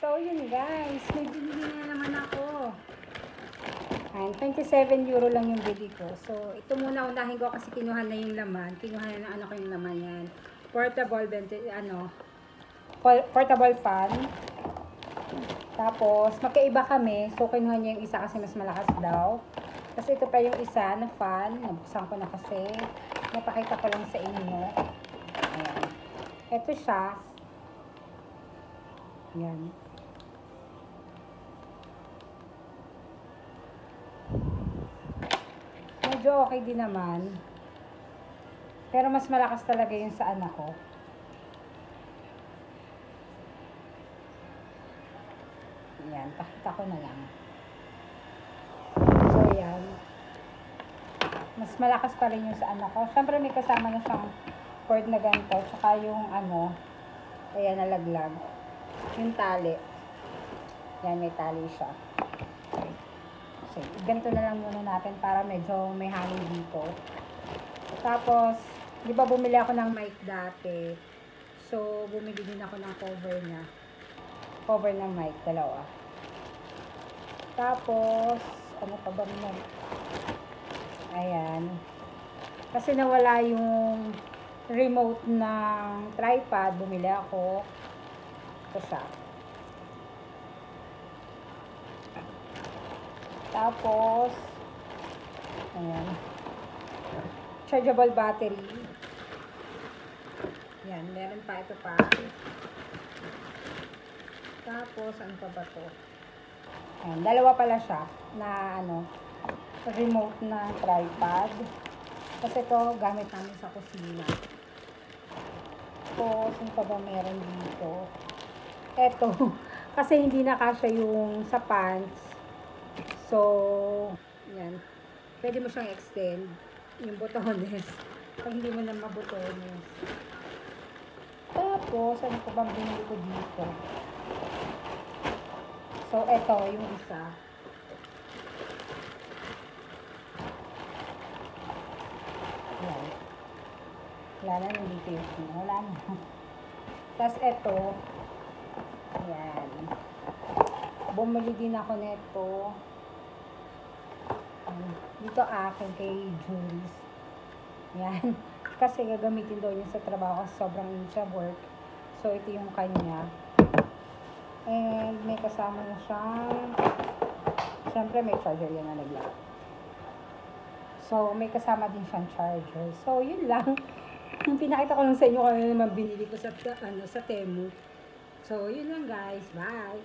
So, yun guys. May binili na naman ako. Ayan, 27 euro lang yung bili ko. So, ito muna unahin ko kasi kinuha na yung laman. Kinuha na ng ano ko yung laman yan. Portable fan. Tapos, magkaiba kami. So, kinuha niya yung isa kasi mas malakas daw. Kasi ito pa yung isa na fan. Nabuksan ko na kasi. Napakita ko lang sa inyo. Ayan. Ito siya. Ayan. Medyo okay din naman. Pero mas malakas talaga yung sa anak ko. Ayan, pakita ko na lang. So, ayan. Mas malakas pa rin yung sa anak ko. Siyempre, may kasama na siyang cord na ganito. Tsaka yung ano, ayan, nalaglag. Yung tali. Ayan, may tali siya. So, ganito na lang muna natin para medyo may hangin dito. Tapos, di ba bumili ako ng mic dati? So, bumili din ako ng cover niya. Cover ng mic, dalawa. Tapos, ano pa ba naman? Ayan. Kasi nawala yung remote ng tripod, bumili ako. Ito siya. Tapos, ayan. Chargeable battery. Yan, meron pa ito pa. Tapos, ano pa ba to? Ayan, dalawa pala siya na ano, remote na tripod. Kasi ito, gamit namin sa kusina. Tapos, ano pa ba meron dito? Ito, kasi hindi na kasya yung sa pants. So, yan. Pwede mo siyang extend yung botones. Pag hindi mo na mabotones. Tapos, ano pa bang binili ko dito? So, ito, yung isa. Yan. Wala na yung details mo. Wala na. Tapos, ito. Yan. Bumili din ako nito. Dito akin kay Jules. Yan. Kasi gagamitin daw niya sa trabaho kasi sobrang yun siya work. So, ito yung kanya. And may kasama na siyang, syempre may charger yan na naglag. So, may kasama din siyang charger. So, yun lang. Pinakita ko lang sa inyo kung ano naman binili ko sa Temu. So, yun lang guys. Bye!